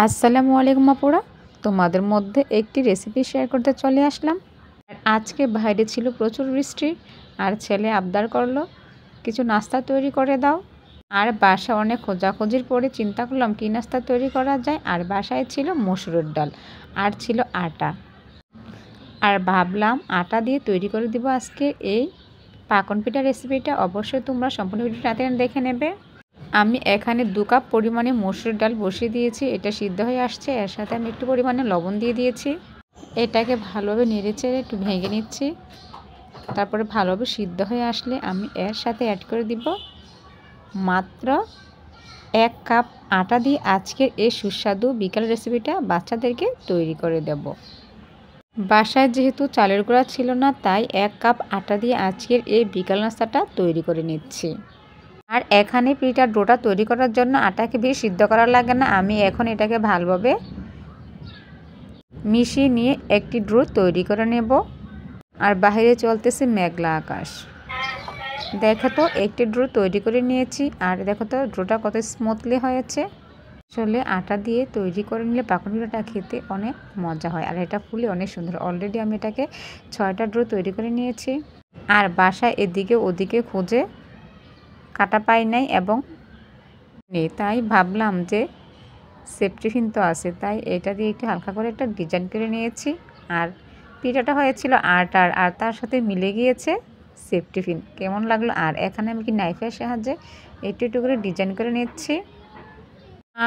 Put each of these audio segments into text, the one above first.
আসসালামু আলাইকুম আপুরা, তোমাদের মধ্যে একটি রেসিপি শেয়ার করতে চলে আসলাম। আজকে বাইরে ছিল প্রচুর বৃষ্টি, আর ছেলে আবদার করলো কিছু নাস্তা তৈরি করে দাও। আর বাসা অনেক খোঁজাখুঁজির পরে চিন্তা করলাম কী নাস্তা তৈরি করা যায়। আর বাসায় ছিল মসুরের ডাল আর ছিল আটা, আর ভাবলাম আটা দিয়ে তৈরি করে দিব আজকে এই পাকন পিঠা রেসিপিটা। অবশ্যই তোমরা সম্পূর্ণ ভিডিওটা দেখে নেবে। আমি এখানে 2 কাপ পরিমাণে মসুর ডাল বসিয়ে দিয়েছি, এটা সিদ্ধ হয়ে আসছে। এর সাথে আমি একটু পরিমাণে লবণ দিয়ে দিয়েছি। এটাকে ভালোভাবে নেড়েচেড়ে একটু ভেঙে নিচ্ছি। তারপরে ভালোভাবে সিদ্ধ হয়ে আসলে আমি এর সাথে অ্যাড করে দিব মাত্র 1 কাপ আটা দিয়ে আজকের এই সুস্বাদু বিকাল রেসিপিটা বাচ্চাদেরকে তৈরি করে দেব। বাসায় যেহেতু চালের গুঁড়া ছিল না, তাই 1 কাপ আটা দিয়ে আজকের এই বিকাল নাস্তাটা তৈরি করে নিচ্ছি। আর এখানে পিঠার ডোটা তৈরি করার জন্য আটাকে বেশি সিদ্ধ করা লাগে না। আমি এখন এটাকে ভালোভাবে মিশিয়ে নিয়ে একটি ডো তৈরি করে নেব। আর বাইরে চলতেছে মেঘলা আকাশ। দেখো তো একটি ডো তৈরি করে নিয়েছি, আর দেখো তো ডোটা কত স্মুথলি হয়েছে। আসলে আটা দিয়ে তৈরি করে নিলে পাকন পিঠাটা খেতে অনেক মজা হয়, আর এটা ফুলে অনেক সুন্দর। অলরেডি আমি এটাকে 6টা ডো তৈরি করে নিয়েছি। আর বাসায় এদিকে ওদিকে খুঁজে কাটা পাই নাই এবং তাই ভাবলাম যে সেফটি পিন তো আছে, তাই এটা দিয়ে একটু হালকা করে একটা ডিজাইন করে নিয়েছি। আর পিঠাটা হয়েছিল আটার, আর তার সাথে মিলে গিয়েছে সেফটি পিন। কেমন লাগলো? আর এখানে আমি কি নাইফের সাহায্যে একটু একটু করে ডিজাইন করে নিচ্ছি।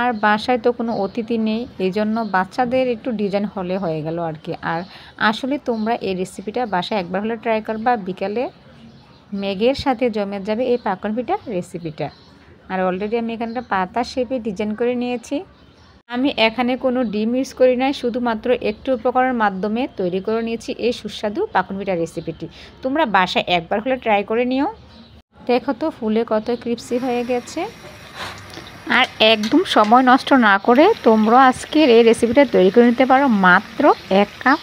আর বাসায় তো কোনো অতিথি নেই, এই জন্য বাচ্চাদের একটু ডিজাইন হলে হয়ে গেল আর কি। আর আসলে তোমরা এই রেসিপিটা বাসায় একবার হলে ট্রাই করবা, বিকালে মেঘের সাথে জমে যাবে এই পাকন পিঠা রেসিপিটা। আর অলরেডি আমি এখানটা পাতা শেপে ডিজাইন করে নিয়েছি। আমি এখানে কোনো ডিম ইউজ করি নাই, শুধুমাত্র একটু উপকরণের মাধ্যমে তৈরি করে নিয়েছি এই সুস্বাদু পাকন পিঠা রেসিপিটি। তোমরা বাসায় একবার হলে ট্রাই করে নিও। দেখো তো ফুলে কত ক্রিপসি হয়ে গেছে। আর একদম সময় নষ্ট না করে তোমরা আজকের এই রেসিপিটা তৈরি করে নিতে পারো মাত্র 1 কাপ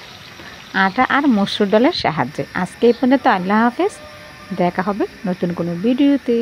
আটা আর মসুর ডালের সাহায্যে। আজকে এই পর্যন্ত। আল্লাহ হাফেজ, দেখা হবে নতুন কোনো ভিডিওতে।